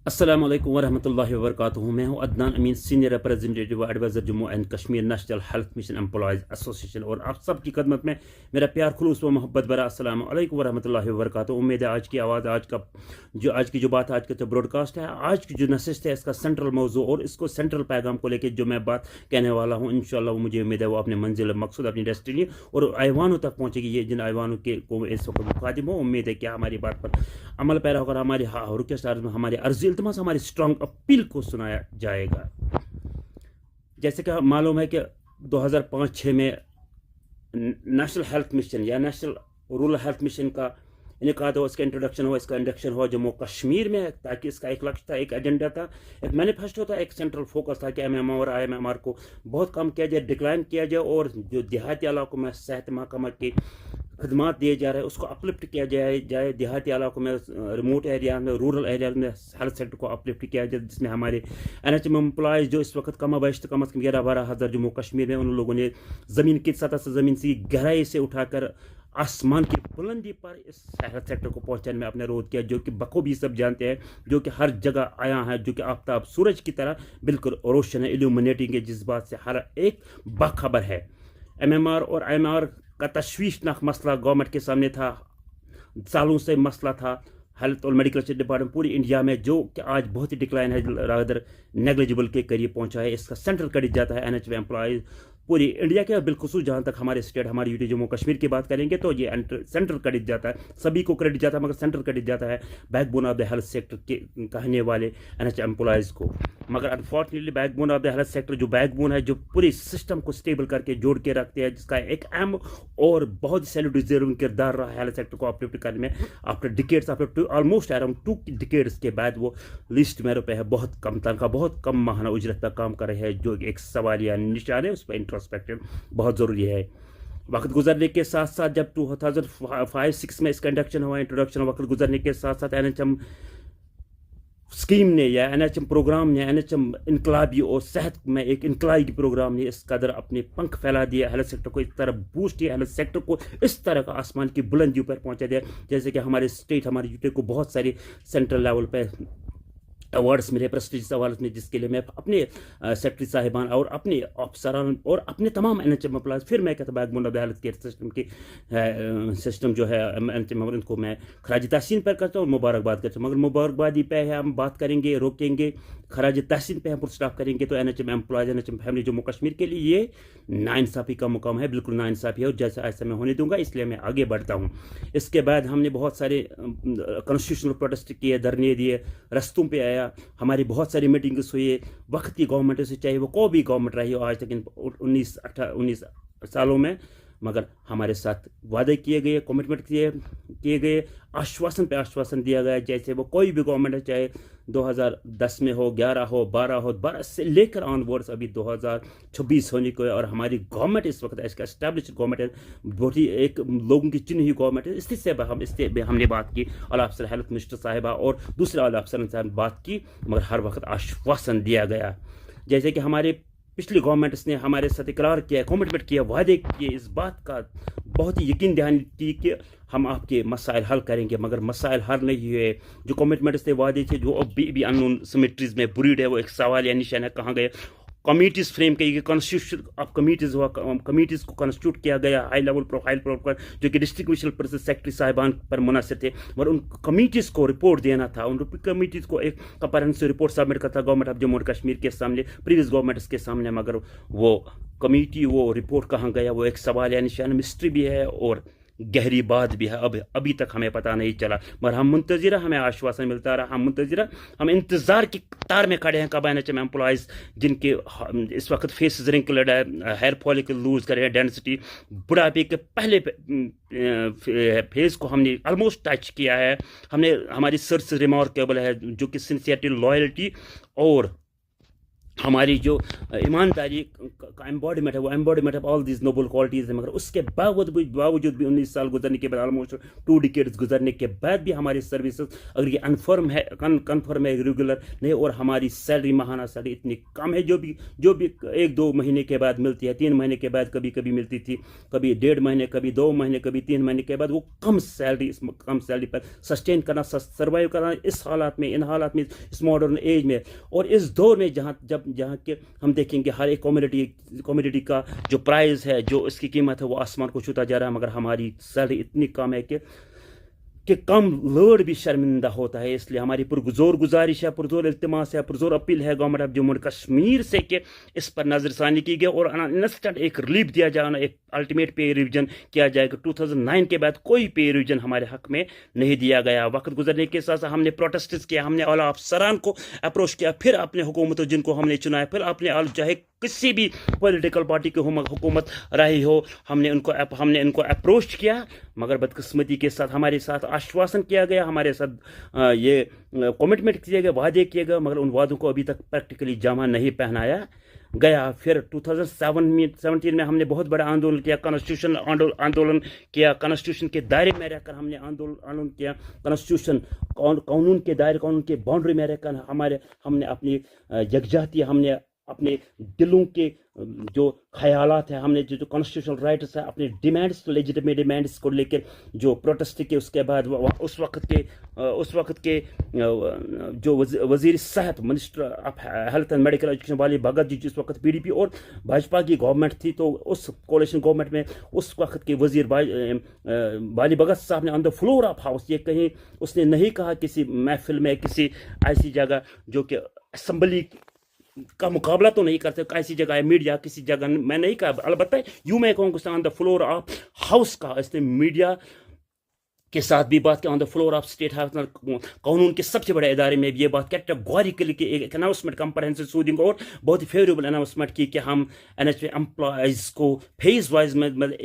अस्सलाम वालेकुम वरहमतुल्लाहि वबरकातुहू। मैं हूं Adnan Amin, senior representative adviser Jammu and Kashmir national health mission employees association, और आप सब की खदमत में मेरा प्यार खुलूस व मोहब्बत भरा अस्सलाम वालेकुम वरहमतुल्लाहि वबरकातुहू। उम्मीद है आज की आवाज़, आज की जो बात, आज का जो ब्रॉडकास्ट है, आज की जो नशिस्त है, इसका सेंट्रल मौजू और इसको सेंट्रल पैगाम को लेकर जो मैं बात कहने वाला हूँ, इंशाअल्लाह मुझे उम्मीद है वो अपने मंजिल मकसूद, अपनी डेस्टिनी और ऐवानों तक पहुँचेगी। ये जिन ऐवानों के को इस वक्त मुखातिब हो, उम्मीद है कि हमारी बात पर अमल पैरा होकर हमारी रिक्वेस्ट में हमारी अर्जी इल्तमास, हमारी स्ट्रॉन्ग अपील को सुनाया जाएगा। जैसे कि मालूम है कि 2005-6 में नेशनल हेल्थ मिशन या नेशनल रूरल हेल्थ मिशन का इनका हुआ, इसका इंट्रोडक्शन हुआ, इसका इंडक्शन हुआ जम्मू कश्मीर में, ताकि इसका एक लक्ष्य था, एक एजेंडा था, एक मैनिफेस्टो था, एक सेंट्रल फोकस था कि एमएमआर और आईएमआर को बहुत कम किया जाए, डिक्लाइन किया जाए, और जो देहाती इलाकों में सेहत महकमा की खदमात दिए जा रहे हैं उसको अपलिफ्ट किया जाए देहाती इलाकों में, रिमोट एरिया में, रूरल एरिया में हेल्थ सेक्टर को अपलिफ्ट किया जाए, जिसमें हमारे एनएचएम एम्प्लॉयज़ जो इस वक्त कम अज कम अज़ कम 11-12 हज़ार जम्मू कश्मीर में, उन लोगों ने ज़मीन की सतह से, ज़मीन की गहराई से उठाकर आसमान की बुलंदी पर इस हेल्थ सेक्टर को पहुंचाने में अपने रोध किया, जो कि बखूबी सब जानते हैं, जो कि हर जगह आया है, जो कि आफ्ताब सूरज की तरह बिल्कुल रोशन है, इल्यूमिनेटिंग है, जिस बात से हर एक बाखबर है। एमएमआर और आईएमआर का तशवीशनाक मसला गवर्नमेंट के सामने था, सालों से मसला था हेल्थ और मेडिकल डिपार्टमेंट पूरी इंडिया में, जो कि आज बहुत ही डिक्लाइन है, रादर नेग्लिजिबल के करीब पहुंचा है। इसका सेंट्रल क्रेडिट जाता है एनएचएम एम्प्लॉयज़ पूरी इंडिया के, बिलखुसूस जहाँ तक हमारे स्टेट, हमारी यूटी जम्मू कश्मीर की बात करेंगे तो ये सेंट्रल क्रेडिट जाता है, सभी को क्रेडिट जाता है, मगर सेंट्रल क्रेडिट जाता है backbone of the health sector के कहने वाले एनएचएम एम्प्लॉयज़ को। मगर unfortunately backbone of the health sector, जो बैकबोन है, जो पूरी सिस्टम को स्टेबल करके जोड़ के रखते हैं, जिसका एक अहम और बहुत सैल्यूट डिजर्विंग किरदार रहा हेल्थ सेक्टर को अपलिफ्ट करने में, after decades, after almost around 2 decades के बाद वो लिस्ट में रुपए है, बहुत कम तनख्वाह, बहुत कम माहाना उजरत पर काम कर रहे हैं, जो एक सवालिया निशान है, उस पर इंट्रोस्पेक्शन बहुत ज़रूरी है। वक्त गुजरने के साथ साथ जब 2005-6 में इसका इंट्रोडक्शन, वक्त गुजरने के साथ साथ एनएचएम स्कीम ने या एनएचएम प्रोग्राम ने, एनएचएम इनकलाबी और सेहत में एक इनकलाबी प्रोग्राम ने इस कदर अपने पंख फैला दिया, हेल्थ सेक्टर को इस तरह बूस्ट किया, हेल्थ सेक्टर को इस तरह का आसमान की बुलंदियों पर पहुंचा दिया, जैसे कि हमारे स्टेट, हमारे यूटी को बहुत सारी सेंट्रल लेवल पे अवार्ड्स मिले, प्रेस्टिजियस अवार्ड्स में, जिसके लिए मैं अपने सेक्रेटरी साहिबान और अपने अफसरान और अपने तमाम एनएचएम एम्प्लॉयज़, फिर मैं कहता backbone of the health care system की सिस्टम जो है एनएचएम, उनको मैं खराज तहसीन पर करता हूँ और मुबारकबाद करता हूँ। मगर मुबारकबादी पे है हम बात करेंगे, रोकेंगे, खराज तहसीन पे हम पुरस्टाफ करेंगे, तो NHM employees, NHM family Jammu Kashmir के लिए ये नाइंसाफ़ी का मुकाम है, बिल्कुल नाइंसाफ़ी है, और जैसा ऐसा मैं होने दूंगा, इसलिए मैं आगे बढ़ता हूँ। इसके बाद हमने बहुत सारे कॉन्स्टिट्यूशनल प्रोटेस्ट किए, धरने दिए, रस्तों पर आया, हमारी बहुत सारी मीटिंग्स हुई, वक्त की गवर्नमेंट से, चाहे वो कोई भी गवर्नमेंट रही हो आज तक इन 19 सालों में, मगर हमारे साथ वादे किए गए, कमिटमेंट किए गए, आश्वासन पे आश्वासन दिया गया, जैसे वो कोई भी गवर्नमेंट है, चाहे 2010 में हो, 11 हो, 12 से लेकर ऑनवर्ड्स अभी 2026 होने को है, और हमारी गवर्नमेंट इस वक्त इसका एस्टैब्लिश्ड गवर्नमेंट है, बहुत ही एक लोगों की चुनी हुई गवर्नमेंट है। इससे हमने बात की, आला अफसर हेल्थ मिनिस्टर साहिबा और दूसरे आला अफसर से बात की, मगर हर वक्त आश्वासन दिया गया, जैसे कि हमारे पिछली गवर्नमेंट्स ने हमारे साथ इकरार किया, कमिटमेंट किया, वादे किए, इस बात का बहुत ही यकीन दहानी थी कि हम आपके मसाइल हल करेंगे, मगर मसाइल हल नहीं हुए। जो कमिटमेंट्स थे, वादे थे, जो अभी अननोन सिमेट्रीज में बुरीड है, वो एक सवाल या निशान है, कहाँ गए। कमिटीज़ फ्रेम की गई, कॉन्स्टिट्यूशन ऑफ कमिटीज़ हुआ, कमिटीज़ को कॉन्स्टिट्यूट किया गया हाई लेवल प्रोफाइल पर, जो कि डिस्ट्रिक्ट प्रोसेस सेक्रेटरी साहिबान पर मुनसर थे, और उन कमिटीज़ को रिपोर्ट देना था, उन कमिटीज़ को एक कंप्रेहेंसिव रिपोर्ट सबमिट करता government of Jammu and Kashmir के सामने, प्रीवियस गवर्नमेंट्स के सामने, मगर वो कमिटी, वो रिपोर्ट कहाँ गया, वो एक सवाल या निशान, मिस्ट्री भी है और गहरी बात भी है। अभी तक हमें पता नहीं चला, मगर हम मुंतज़िर, हमें आश्वासन मिलता रहा, हम मुंतज़िर, हम इंतज़ार की कतार में खड़े हैं कब एनएचएम एम्प्लॉयज़, जिनके इस वक्त फेस रिंकल्ड है, हेयर फॉलिकल लूज कर रहे हैं, डेंसिटी, बुढ़ापे के पहले फेज को हमने ऑलमोस्ट टच किया है। हमने, हमारी सर्च रिमार्केबल है, जो कि सिंसियरिटी, लॉयल्टी और हमारी जो ईमानदारी का एम्बॉडीमेंट है, वो embodiment of all these noble qualities है। मगर उसके बावजूद भी 19 साल गुजरने के बाद, ऑलमोस्ट 2 डिकेड्स गुजरने के बाद भी हमारी सर्विसेज अगर ये कन्फर्म है, रेगुलर नहीं, और हमारी सैलरी, माहाना सैलरी इतनी कम है, जो भी 1-2 महीने के बाद मिलती है, 3 महीने के बाद कभी कभी मिलती थी, कभी 1.5 महीने, कभी 2 महीने, कभी 3 महीने के बाद, वो कम सैलरी पर सस्टेन करना, सर्वाइव करना इस हालात में, इन हालात में, इस मॉडर्न एज में, और इस दौर में जहाँ के हम देखेंगे हर एक कमोडिटी का जो प्राइस है, जो इसकी कीमत है, वो आसमान को छूता जा रहा है, मगर हमारी सैलरी इतनी कम है कि कम लोड भी शर्मिंदा होता है। इसलिए हमारी पुरजोर गुजारिश है, पुरजोर इल्तिमास है, पुरजोर अपील है government of Jammu and Kashmir से कि इस पर नजरसानी की गई और इंस्टेंट एक रिलीफ दिया जाए, एक अल्टीमेट पे रिवीजन किया जाएगा। 2009 के बाद कोई पे रिवीजन हमारे हक में नहीं दिया गया। वक्त गुजरने के साथ साथ हमने प्रोटेस्ट किया, हमने आला अफसरान को अप्रोच किया, फिर अपने हुकूमतों जिनको हमने चुना है, फिर अपने चाहे किसी भी पॉलिटिकल पार्टी की हुकूमत रही हो, हमने इनको अप्रोच किया, मगर बदकिस्मती के साथ हमारे साथ आश्वासन किया गया, हमारे साथ ये कमिटमेंट किए गए, वादे किए गए, मगर उन वादों को अभी तक प्रैक्टिकली जामा नहीं पहनाया गया। फिर 2017 में हमने बहुत बड़ा आंदोलन किया, कॉन्स्टिट्यूशन आंदोलन किया, कॉन्स्टिट्यूशन के दायरे में रहकर हमने आंदोलन किया, कॉन्स्टिट्यूशन कानून के दायरे, कानून के बाउंड्री में रहकर हमने अपनी यकजहती, हमने अपने दिलों के जो ख्यालात हैं, हमने जो कॉन्स्टिट्यूशनल राइट्स है, अपने डिमांड्स, लेजिटिमेट डिमांड्स को लेकर जो प्रोटेस्ट किए, उसके बाद उस वक्त के जो वजीर सेहत, minister of health and medical education वाली भगत जी, जिस वक्त पीडीपी और भाजपा की गवर्नमेंट थी, तो उस कोalition गवर्नमेंट में उस वक्त के वजीर वाली भगत साहब ने on the floor of house, ये कहीं उसने नहीं कहा किसी महफिल में, किसी ऐसी जगह जो कि असेंबली का मुकाबला तो नहीं करते, ऐसी जगह है मीडिया, किसी जगह मैं नहीं कहा, अलबत्ता यूं मैं कहूँगा on the floor of house का, इसने मीडिया के साथ भी बात की, on the floor of state house, कानून के सबसे बड़े इदारे में भी ये बात कैटेगोरिकली की एक अनाउंसमेंट, कंप्रहेंसिव सूदिंग और बहुत ही फेवरेबल अनाउंसमेंट की कि हम NHA एम्प्लॉयज़ को फेज वाइज में, मतलब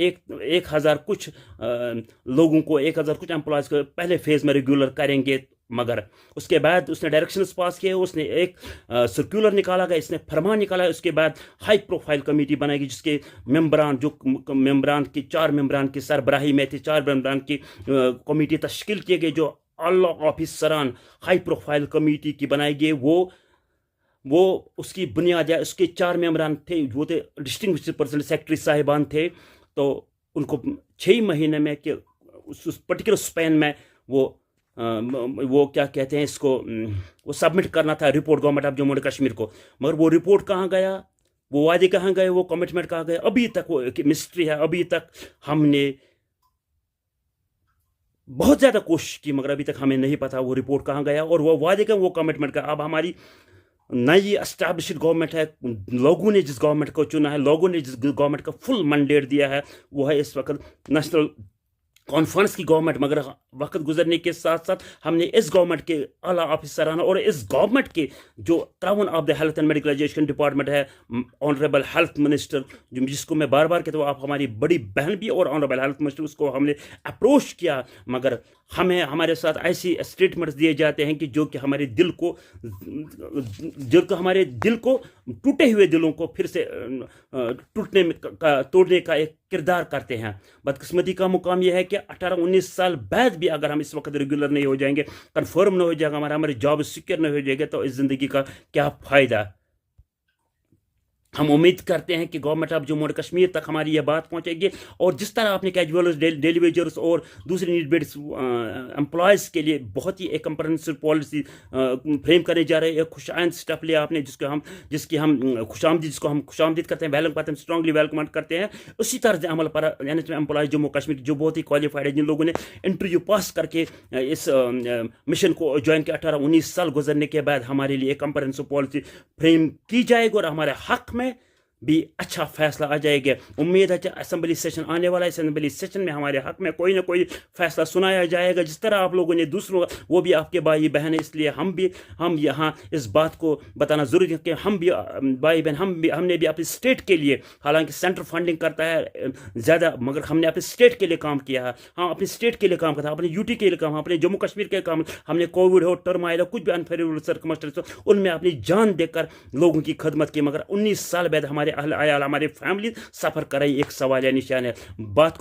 1,000 कुछ लोगों को, 1,000 कुछ एम्प्लॉयज़ को पहले फेज में रेगुलर करेंगे, मगर उसके बाद उसने डायरेक्शंस पास किए, उसने एक सर्कुलर निकाला गया, इसने फरमान निकाला, उसके बाद हाई प्रोफाइल कमेटी बनाएगी जिसके मेंबरान, जो मेंबरान की 4 मेंबरान की सरबराही में थे, 4 मेंबरान की कमेटी तश्कील की गई, जो आला ऑफिसरान हाई प्रोफाइल कमेटी की बनाएगी। वो उसकी बुनियाद है, उसके 4 मेंबरान थे, वो थे डिस्टिंग्विश्ड पर्सन, सेक्रेटरी साहिबान थे, तो उनको 6 महीने में कि उस पर्टिकुलर स्पैन में वो क्या कहते हैं इसको, वो सबमिट करना था report government of Jammu and Kashmir को। मगर वो रिपोर्ट कहाँ गया, वो वादे कहाँ गए, वो कमिटमेंट कहाँ गए, अभी तक वो एक मिस्ट्री है। अभी तक हमने बहुत ज़्यादा कोशिश की, मगर अभी तक हमें नहीं पता वो रिपोर्ट कहाँ गया और वो वादे का, वो कमिटमेंट का। अब हमारी नई एस्टैब्लिश्ड गवर्नमेंट है, लोगों ने जिस गवर्नमेंट को चुना है, लोगों ने जिस गवर्नमेंट का फुल मैंडेट दिया है, वो है इस वक्त नेशनल कॉन्फ्रेंस की गवर्नमेंट। मगर वक्त गुजरने के साथ साथ हमने इस गवर्नमेंट के आला ऑफिसरान और इस गवर्नमेंट के जो crown of the health and medical education department है, ऑनरेबल हेल्थ मिनिस्टर, जिसको मैं बार बार कहता हूँ, आप हमारी बड़ी बहन भी और ऑनरेबल हेल्थ मिनिस्टर, उसको हमने अप्रोच किया, मगर हमारे साथ ऐसी स्टेटमेंट्स दिए जाते हैं कि जो कि हमारे हमारे दिल को टूटे हुए दिलों को फिर से तोड़ने का एक किरदार करते हैं। बदकिस्मती का मुकाम यह है कि 18-19 साल बाद भी अगर हम इस वक्त रेगुलर नहीं हो जाएंगे, कंफर्म नहीं हो जाएगा, हमारी जॉब सिक्योर नहीं हो जाएगा, तो इस ज़िंदगी का क्या फ़ायदा। हम उम्मीद करते हैं कि government of Jammu and Kashmir तक हमारी यह बात पहुंचेगी और जिस तरह आपने कैजुअल्स, डेली वेजर्स और दूसरे नीड बेस्ड एम्प्लॉयज़ के लिए बहुत ही एक कंप्रहेंसिव पॉलिसी फ्रेम करने जा रहे हैं। एक खुशाइंद स्टेप लिया आपने, जिसको हम खुशामदीद करते हैं, वेलकम करते हैं, स्ट्रांगली वेलकम करते हैं। उसी तर्ज अमल पर NHA एम्प्लॉयज़ जम्मू कश्मीर जो बहुत ही क्वालिफाइड है, जिन लोगों ने इंटरव्यू पास करके इस मिशन को ज्वाइन किया, 18-19 साल गुजरने के बाद हमारे लिए एक कंप्रहेंसिव पॉलिसी फ्रेम की जाएगी और हमारे हक में भी अच्छा फैसला आ जाएगा। उम्मीद है कि असम्बली सेशन आने वाला है, असम्बली सेशन में हमारे हक में कोई ना कोई फैसला सुनाया जाएगा। जिस तरह आप लोगों ने दूसरों, वो भी आपके भाई बहन है, इसलिए हम यहाँ इस बात को बताना ज़रूरी है कि हम भी भाई बहन, हमने भी अपनी स्टेट के लिए, हालांकि सेंटर फंडिंग करता है ज़्यादा, मगर हमने अपने स्टेट के लिए काम किया है। हाँ, अपनी स्टेट के लिए काम करता है, अपने यूटी के लिए काम, अपने जम्मू कश्मीर के काम, हमने कोविड हो, टर्माइल हो, कुछ भी अनफेवरेबल सर्कमस्टेंस हो, उनमें अपनी जान देकर लोगों की खदमत की। मगर 19 साल बाद हमारे अहल आयाल, हमारी फैमिली सफ़र कर रही, एक सवाल या निशान है। बात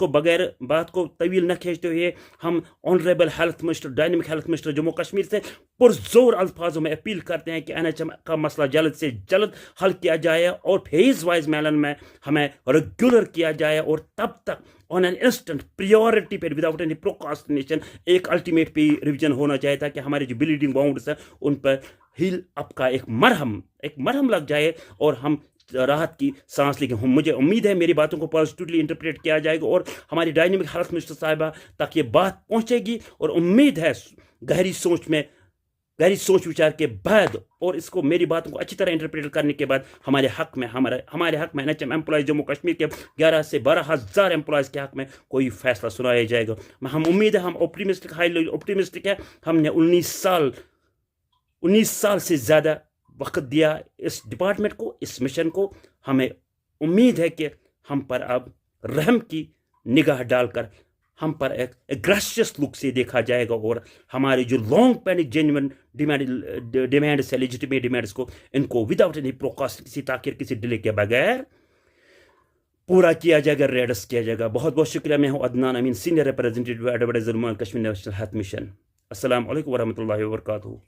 को तवील न खींचते हुए हम honourable health minister, dynamic health minister Jammu Kashmir से पुरजोर अल्फाजों में अपील करते हैं कि NHM का मसला जल्द से जल्द हल किया जाए और फेज वाइज मैलन में हमें रेगुलर किया जाए, और तब तक ऑन एन इंस्टेंट प्रायोरिटी पे विदाउट एनी प्रोकास्टिनेशन एक अल्टीमेट पे रिवीजन होना चाहिए, ताकि हमारे जो ब्लीडिंग बाउंड्स हैं उन पर हील अप का एक मरहम लग जाए और हम राहत की सांस लेंगे। मुझे उम्मीद है मेरी बातों को पॉजिटिवली इंटरप्रेट किया जाएगा और हमारी डायनेमिक हेल्थ मिनिस्टर साहिबा तक ये बात पहुंचेगी, और उम्मीद है गहरी सोच विचार के बाद और इसको, मेरी बातों को अच्छी तरह इंटरप्रेट करने के बाद हमारे हक में NHM एम्प्लॉयज़ जम्मू कश्मीर के 11 से 12 हज़ार एम्प्लॉयज़ के हक में कोई फैसला सुनाया जाएगा। हम उम्मीद है, हम ऑप्टिमिस्टिक है। हमने 19 साल से ज़्यादा वक्त दिया इस डिपार्टमेंट को, इस मिशन को। हमें उम्मीद है कि हम पर अब रहम की निगाह डालकर हम पर एक ग्रेशियस लुक से देखा जाएगा, और हमारी जो लॉन्ग पेंडिंग जेन्युइन डिमांड्स है, लेजिटिमेट डिमांड्स को, इनको विदाउट एनी प्रोकास्ट, किसी ताखिर, किसी डिले के बगैर पूरा किया जाएगा, रेडस किया जाएगा। बहुत बहुत शुक्रिया। मैं हूँ Adnan Amin, senior representative adviser Kashmir national health mission. अस्सलाम वालेकुम वरहमतुल्लाहि वबरकातुहू।